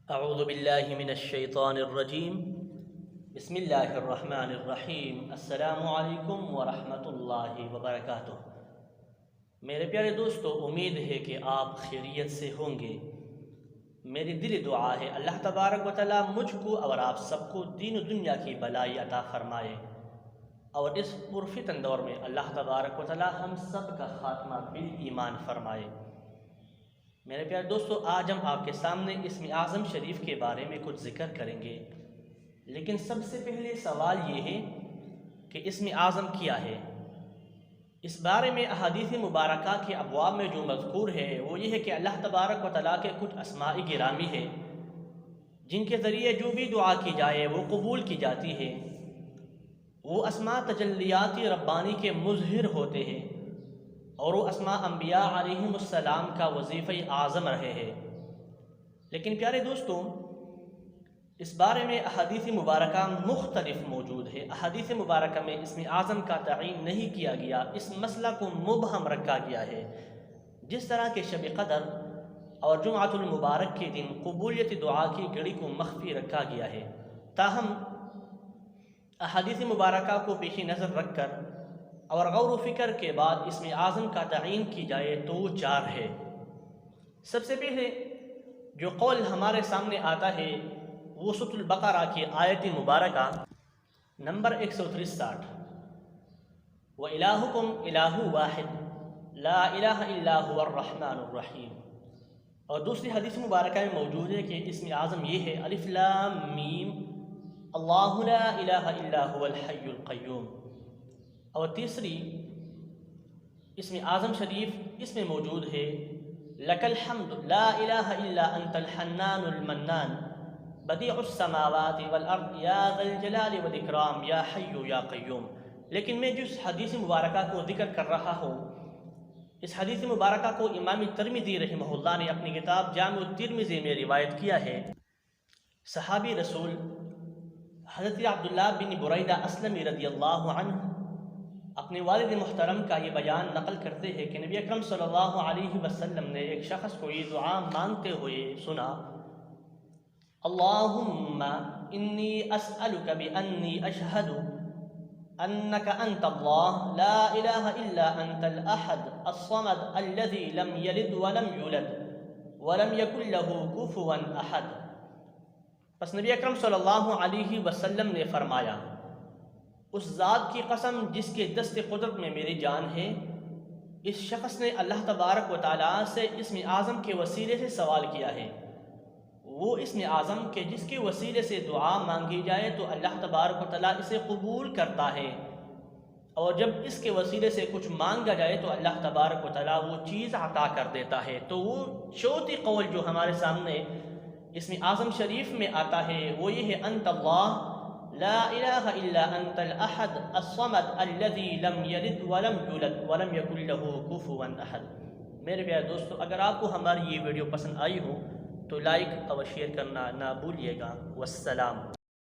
اعوذ باللہ من الشیطان الرجیم بسم اللہ الرحمن الرحیم السلام علیکم ورحمۃ اللہ وبرکاتہ۔ میرے پیارے دوستو، امید ہے کہ آپ خیریت سے ہوں گے۔ میری دلی دعا ہے اللہ تبارک و تعالیٰ مجھ کو اور آپ سب کو دین و دنیا کی بھلائی عطا فرمائے، اور اس پرفتن دور میں اللہ تبارک و تعالیٰ ہم سب کا خاتمہ بالایمان فرمائے۔ میرے پیارے دوستو، آج ہم آپ کے سامنے اسم اعظم شریف کے بارے میں کچھ ذکر کریں گے، لیکن سب سے پہلے سوال یہ ہے کہ اسم اعظم کیا ہے۔ اس بارے میں احادیث مبارکہ کے ابواب میں جو مذکور ہے وہ یہ ہے کہ اللہ تبارک و تعالیٰ کے کچھ اسماء گرامی ہے جن کے ذریعے جو بھی دعا کی جائے وہ قبول کی جاتی ہے۔ وہ اسماء تجلیات ربانی کے مظہر ہوتے ہیں، اور وہ اسماء انبیاء علیہم السلام کا وظیفہ اعظم رہے ہیں۔ لیکن پیارے دوستوں، اس بارے میں احادیث مبارکہ مختلف موجود ہے۔ احادیث مبارکہ میں اسم اعظم کا تعین نہیں کیا گیا، اس مسئلہ کو مبہم رکھا گیا ہے۔ جس طرح کہ شب قدر اور جمعۃ المبارک کے دن قبولیت دعا کی گھڑی کو مخفی رکھا گیا ہے، تاہم احادیث مبارکہ کو پیش نظر رکھ کر اور غور و فکر کے بعد اسم اعظم کا تعین کی جائے تو وہ 4 ہے۔ سب سے پہلے جو قول ہمارے سامنے آتا ہے وہ سورۃ البقرہ کی آیت مبارکہ نمبر 163، وَإِلَٰهُكُمْ إِلَٰهٌ وَاحِدٌ لَا إِلَٰهَ إِلَّا هُوَ الرَّحْمَٰنُ الرَّحِيمُ۔ اور دوسری حدیث مبارکہ میں موجود ہے کہ اسم اعظم یہ ہے الف لام میم اللہ لا الہ الا هو الحی القیوم۔ اور تیسری اسم اعظم شریف اس میں موجود ہے لک الحمد لا الہ الا انت الحنان المنان بدیع السماوات والارض یا ذا الجلال والاکرام یا حی یا قیوم۔ لیکن میں جس حدیث مبارکہ کو ذکر کر رہا ہوں، اس حدیث مبارکہ کو امام ترمذی رحمہ اللہ نے اپنی کتاب جامع الترمذی میں روایت کیا ہے۔ صحابی رسول حضرت عبداللہ بن بریدہ اسلمی رضی اللہ عنہ اپنے والد محترم کا یہ بیان نقل کرتے ہیں کہ نبی اکرم صلی اللہ علیہ وسلم نے ایک شخص کو یہ دعا مانگتے ہوئے سنا، اللہم انی اسألک بانی اشہد انک انت اللہ لا الہ الا انت الاحد الصمد الذی لم یلد ولم یولد ولم یکن له کفوا احد۔ پس نبی اکرم صلی اللہ علیہ وسلم نے فرمایا، اس ذات کی قسم جس کے دست قدرت میں میری جان ہے، اس شخص نے اللہ تبارک و تعالیٰ سے اسم اعظم کے وسیلے سے سوال کیا ہے۔ وہ اسم اعظم کہ جس کے وسیلے سے دعا مانگی جائے تو اللہ تبارک و تعالیٰ اسے قبول کرتا ہے، اور جب اس کے وسیلے سے کچھ مانگا جائے تو اللہ تبارک و تعالیٰ وہ چیز عطا کر دیتا ہے۔ تو وہ چوتھی قول جو ہمارے سامنے اسم اعظم شریف میں آتا ہے وہ یہ ہے انت اللہ لا الہ الا انت الاحد الصمد الذی لم یلد ولم یولد ولم یکن له کفوا احد۔ میرے پیارے دوستو، اگر آپ کو ہماری یہ ویڈیو پسند آئی ہو تو لائک اور شیئر کرنا نہ بھولیے گا۔ والسلام۔